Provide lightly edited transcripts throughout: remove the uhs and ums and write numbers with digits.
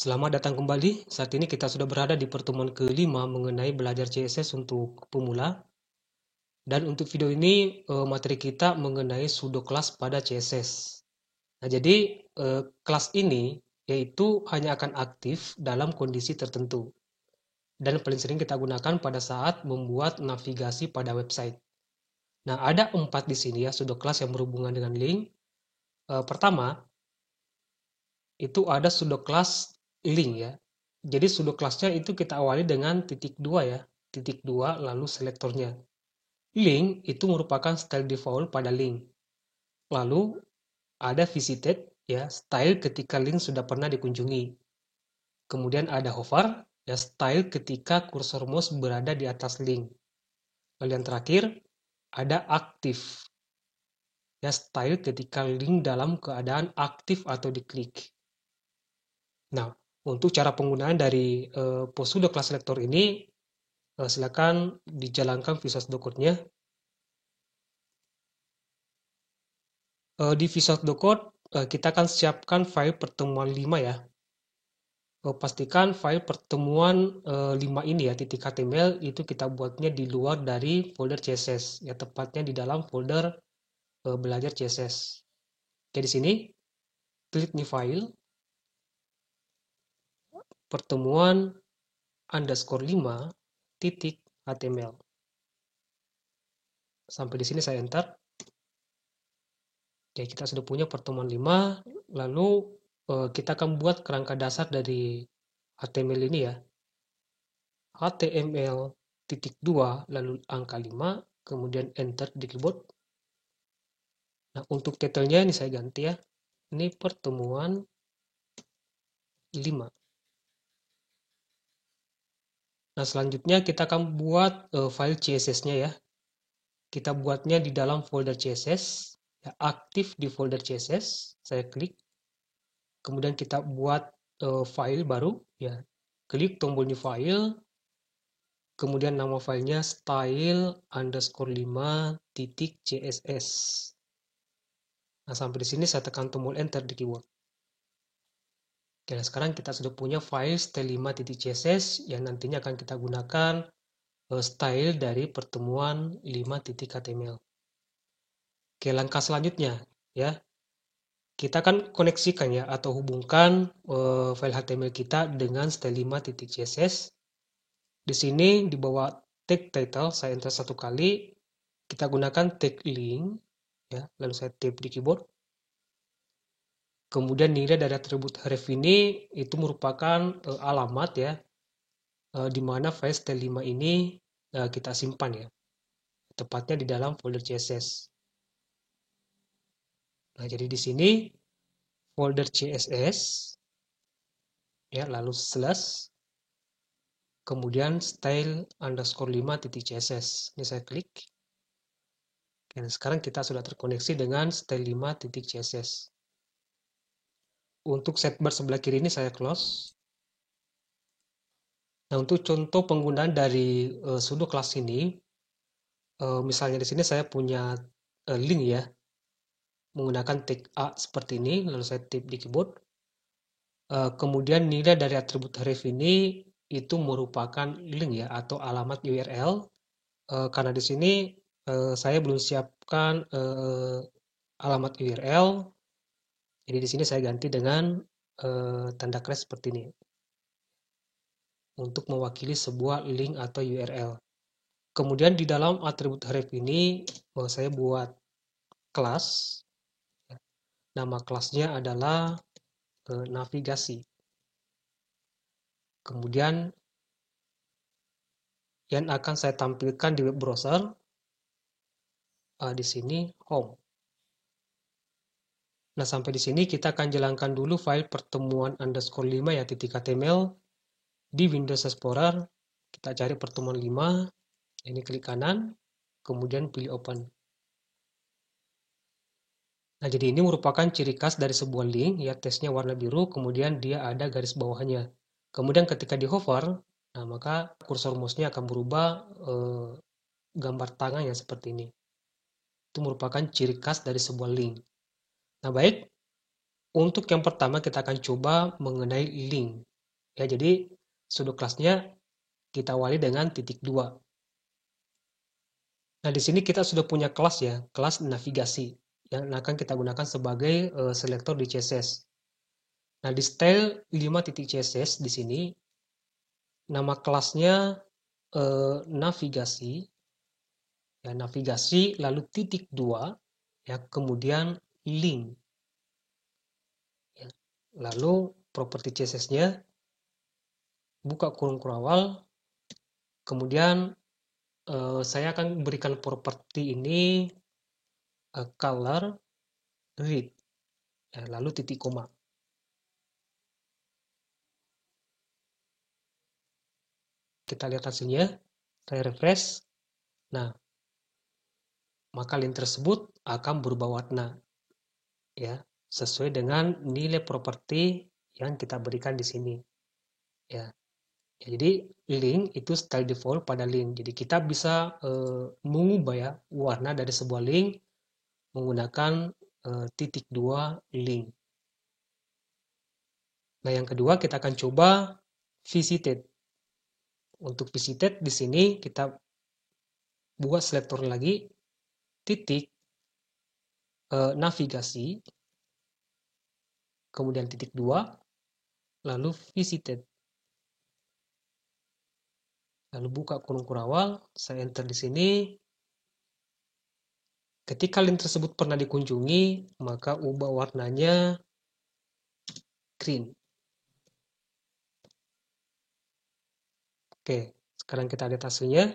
Selamat datang kembali. Saat ini kita sudah berada di pertemuan kelima mengenai belajar CSS untuk pemula. Dan untuk video ini materi kita mengenai pseudo class pada CSS. Nah, jadi kelas ini yaitu hanya akan aktif dalam kondisi tertentu. Dan paling sering kita gunakan pada saat membuat navigasi pada website. Nah, ada 4 di sini ya pseudo class yang berhubungan dengan link. Pertama, itu ada pseudo class link ya. Jadi pseudo class-nya itu kita awali dengan titik 2 ya. Titik 2 lalu selektornya. Link itu merupakan style default pada link. Lalu ada visited ya, style ketika link sudah pernah dikunjungi. Kemudian ada hover ya, style ketika kursor mouse berada di atas link. Lalu yang terakhir ada aktif ya, style ketika link dalam keadaan aktif atau diklik. Nah, untuk cara penggunaan dari pseudo class selector ini, silakan dijalankan Visual Studio Code-nya. Di Visual Studio Code, kita akan siapkan file pertemuan 5 ya. Pastikan file pertemuan 5 ini ya, .html itu kita buatnya di luar dari folder CSS, ya tepatnya di dalam folder belajar CSS. Oke, di sini klik new file, pertemuan _5 titik HTML. Sampai di sini saya enter. Oke, kita sudah punya pertemuan 5, lalu kita akan buat kerangka dasar dari HTML ini ya. HTML.2 lalu angka 5, kemudian enter di keyboard. Nah, untuk title-nya ini saya ganti ya. Ini pertemuan 5. Nah, selanjutnya kita akan buat file CSS-nya ya. Kita buatnya di dalam folder CSS, ya, aktif di folder CSS. Saya klik. Kemudian kita buat file baru ya. Klik tombol new file. Kemudian nama filenya style_5.css. Nah, sampai di sini saya tekan tombol enter di keyboard. Oke, nah sekarang kita sudah punya file style5.css yang nantinya akan kita gunakan style dari pertemuan 5.html. Oke, langkah selanjutnya ya. Kita akan koneksikan ya atau hubungkan file HTML kita dengan style5.css. Di sini di bawah tag title saya enter satu kali, kita gunakan tag link ya, lalu saya tap di keyboard. Kemudian nilai dari atribut href ini itu merupakan alamat ya, di mana file style5 ini kita simpan ya, tepatnya di dalam folder CSS. Nah, jadi di sini folder CSS ya, lalu slash kemudian style_5.css. Ini saya klik. Dan sekarang kita sudah terkoneksi dengan style5.css. Untuk sidebar sebelah kiri ini saya close. Nah, untuk contoh penggunaan dari pseudo class ini, misalnya di sini saya punya link ya, menggunakan tag A seperti ini, lalu saya tap di keyboard. Kemudian nilai dari atribut href ini itu merupakan link ya atau alamat URL. Karena di sini saya belum siapkan alamat URL, jadi di sini saya ganti dengan tanda kres seperti ini untuk mewakili sebuah link atau URL. Kemudian di dalam atribut href ini saya buat kelas. Nama kelasnya adalah navigasi. Kemudian yang akan saya tampilkan di web browser di sini home. Nah, sampai di sini kita akan jalankan dulu file pertemuan _5 ya .html di Windows Explorer. Kita cari pertemuan 5. Ini klik kanan, kemudian pilih open. Nah, jadi ini merupakan ciri khas dari sebuah link ya, teksnya warna biru, kemudian dia ada garis bawahnya. Kemudian ketika di hover, nah maka kursor mouse-nya akan berubah gambar tangan yang seperti ini. Itu merupakan ciri khas dari sebuah link. Nah, baik. Untuk yang pertama kita akan coba mengenai link. Ya, jadi sudo kelasnya kita awali dengan titik 2. Nah, di sini kita sudah punya kelas ya, kelas navigasi yang akan kita gunakan sebagai selektor di CSS. Nah, di style 5.css di sini nama kelasnya navigasi, ya navigasi lalu titik 2, ya kemudian link, ya. Lalu properti CSS-nya buka kurung awal, kemudian saya akan berikan properti ini color read, ya, lalu titik koma. Kita lihat hasilnya, saya refresh. Nah, maka link tersebut akan berubah warna, ya, sesuai dengan nilai properti yang kita berikan di sini, ya. Jadi link itu style default pada link. Jadi kita bisa mengubah ya warna dari sebuah link menggunakan titik 2 link. Nah, yang kedua kita akan coba visited. Untuk visited di sini kita buat selektor lagi titik navigasi, kemudian titik 2, lalu visited. Lalu buka kurung awal, saya enter di sini. Ketika link tersebut pernah dikunjungi, maka ubah warnanya green. Oke, sekarang kita lihat hasilnya.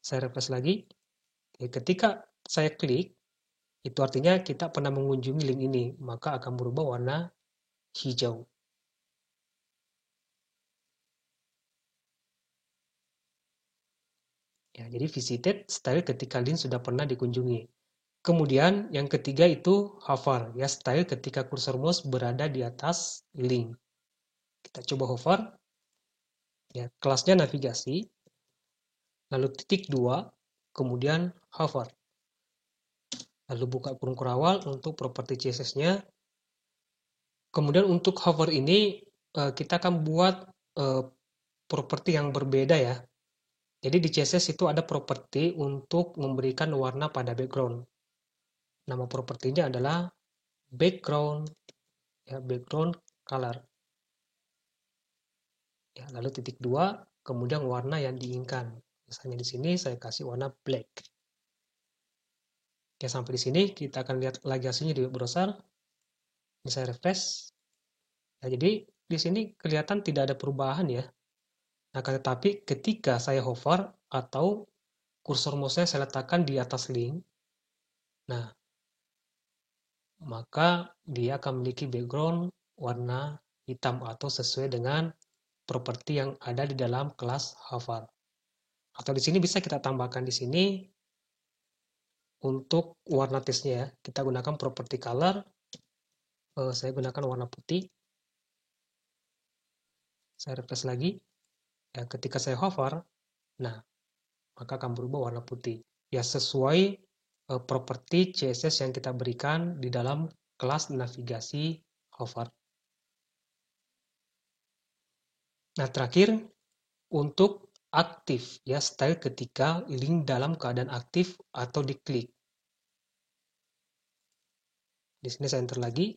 Saya refresh lagi. Oke, ketika saya klik, itu artinya kita pernah mengunjungi link ini, maka akan berubah warna hijau. Ya, jadi visited style ketika link sudah pernah dikunjungi. Kemudian yang ketiga itu hover, ya style ketika kursor mouse berada di atas link. Kita coba hover, ya kelasnya navigasi, lalu titik 2, kemudian hover. Lalu buka kurung awal untuk properti CSS-nya. Kemudian untuk hover ini kita akan buat properti yang berbeda ya. Jadi di CSS itu ada properti untuk memberikan warna pada background. Nama propertinya adalah background, ya background color. Ya, lalu titik 2, kemudian warna yang diinginkan. Misalnya di sini saya kasih warna black. Ya, sampai di sini kita akan lihat lagi hasilnya di web browser. Ini saya refresh. Ya, jadi di sini kelihatan tidak ada perubahan ya. Nah, tetapi ketika saya hover atau kursor mouse-nya saya letakkan di atas link, nah, maka dia akan memiliki background warna hitam atau sesuai dengan properti yang ada di dalam kelas hover. Atau di sini bisa kita tambahkan di sini untuk warna tesnya ya. Kita gunakan properti color. Saya gunakan warna putih. Saya refresh lagi. Ya, ketika saya hover, nah, maka akan berubah warna putih. Ya, sesuai properti CSS yang kita berikan di dalam kelas navigasi hover. Nah, terakhir untuk aktif ya style ketika link dalam keadaan aktif atau diklik. Di sini saya enter lagi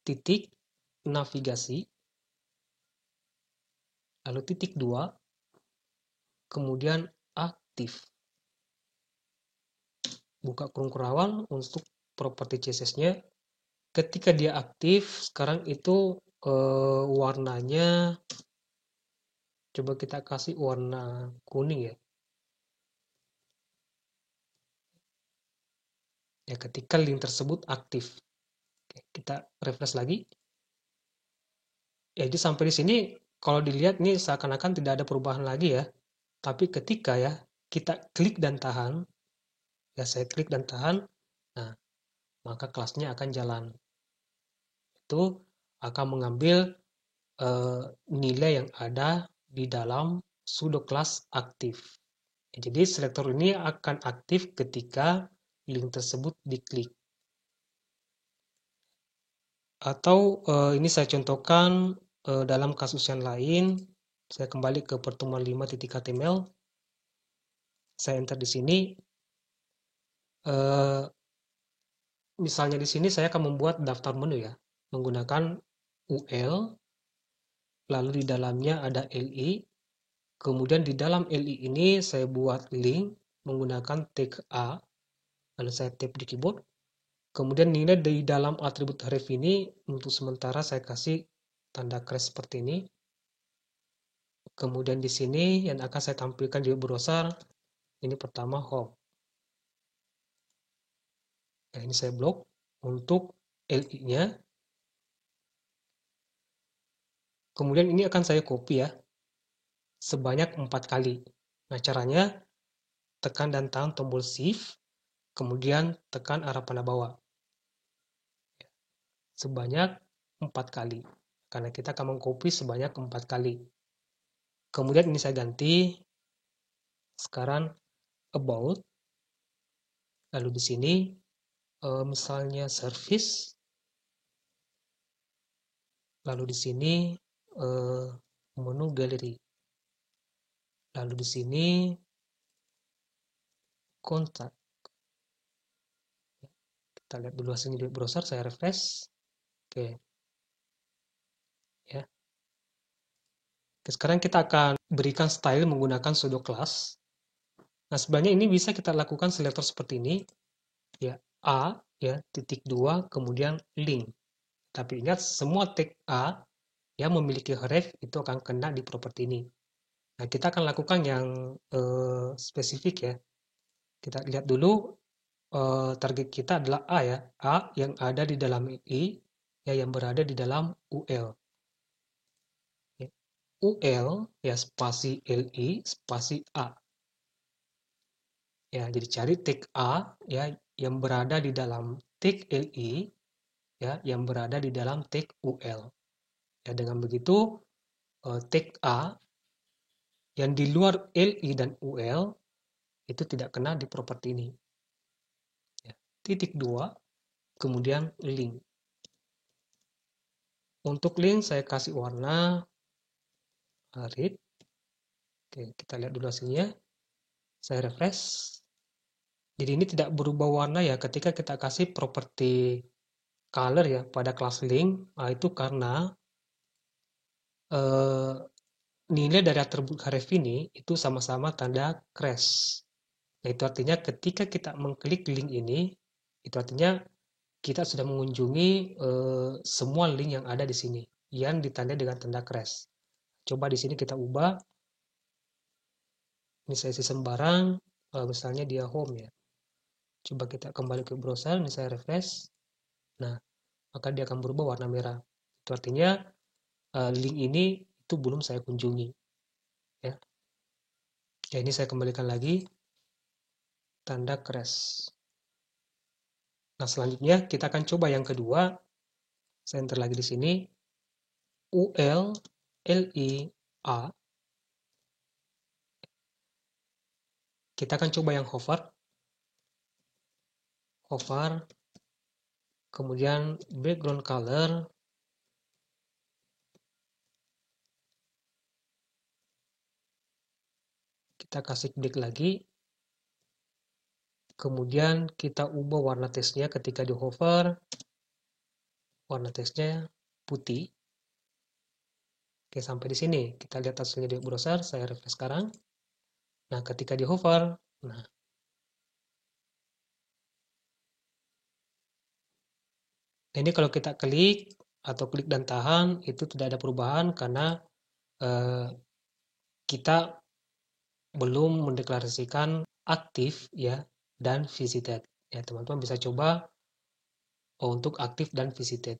titik navigasi, lalu titik 2, kemudian aktif. Buka kurung awal untuk properti CSS-nya. Ketika dia aktif, sekarang itu warnanya coba kita kasih warna kuning ya. Ya, ketika link tersebut aktif. Oke, kita refresh lagi. Ya, jadi sampai di sini kalau dilihat nih seakan-akan tidak ada perubahan lagi ya. Tapi ketika ya kita klik dan tahan, ya saya klik dan tahan, nah maka kelasnya akan jalan. Itu akan mengambil nilai yang ada di dalam sudo kelas aktif. Jadi selektor ini akan aktif ketika link tersebut diklik. Atau ini saya contohkan dalam kasus yang lain, saya kembali ke pertemuan 5.html. Saya enter di sini. Misalnya di sini saya akan membuat daftar menu ya, menggunakan UL, lalu di dalamnya ada LI, kemudian di dalam LI ini saya buat link menggunakan tag A, lalu saya tap di keyboard, kemudian nilai di dalam atribut href ini untuk sementara saya kasih tanda crash seperti ini. Kemudian di sini yang akan saya tampilkan di browser, ini pertama home. Nah, ini saya blok untuk LI-nya. Kemudian ini akan saya copy ya, sebanyak 4 kali. Nah, caranya tekan dan tahan tombol shift, kemudian tekan arah panah bawah. Sebanyak 4 kali. Karena kita akan mengcopy sebanyak 4 kali. Kemudian ini saya ganti. Sekarang about. Lalu di sini misalnya service. Lalu di sini menu galeri. Lalu di sini kontak. Kita lihat dulu hasilnya di browser, saya refresh. Oke. Ya. Oke, sekarang kita akan berikan style menggunakan pseudo class. Nah, sebenarnya ini bisa kita lakukan selektor seperti ini. Ya, A, ya, titik 2, kemudian link. Tapi ingat, semua tag A yang memiliki href itu akan kena di properti ini. Nah, kita akan lakukan yang spesifik ya. Kita lihat dulu target kita adalah A ya. A yang ada di dalam I, ya, yang berada di dalam UL. Ya. UL, ya, spasi LI, spasi A. Ya, jadi cari tag A ya yang berada di dalam tag LI ya yang berada di dalam tag UL. Ya, dengan begitu tag A yang di luar LI dan UL itu tidak kena di properti ini. Ya. Titik 2 kemudian link. Untuk link saya kasih warna red. Oke, kita lihat dulu hasilnya. Saya refresh. Jadi ini tidak berubah warna ya ketika kita kasih properti color ya pada kelas link. Nah, itu karena nilai dari atribut href ini itu sama-sama tanda crash. Nah, itu artinya ketika kita mengklik link ini, itu artinya kita sudah mengunjungi semua link yang ada di sini yang ditandai dengan tanda crash. Coba di sini kita ubah. Ini saya isi sembarang, misalnya dia home ya. Coba kita kembali ke browser, ini saya refresh. Nah, maka dia akan berubah warna merah. Itu artinya link ini itu belum saya kunjungi. Ya. Ya, ini saya kembalikan lagi tanda crash. Nah, selanjutnya kita akan coba yang kedua. Saya enter lagi di sini. UL LI A. Kita akan coba yang hover. Hover. Kemudian background color. Kita kasih klik lagi. Kemudian kita ubah warna teksnya ketika di hover. Warna teksnya putih. Oke, sampai di sini. Kita lihat hasilnya di browser. Saya refresh sekarang. Nah, ketika di hover. Nah, ini kalau kita klik atau klik dan tahan, itu tidak ada perubahan karena kita belum mendeklarasikan aktif ya dan visited. Ya, teman-teman bisa coba untuk aktif dan visited.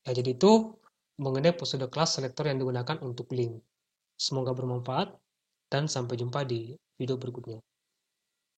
Ya, jadi itu mengenai pseudo class selector yang digunakan untuk link. Semoga bermanfaat dan sampai jumpa di video berikutnya.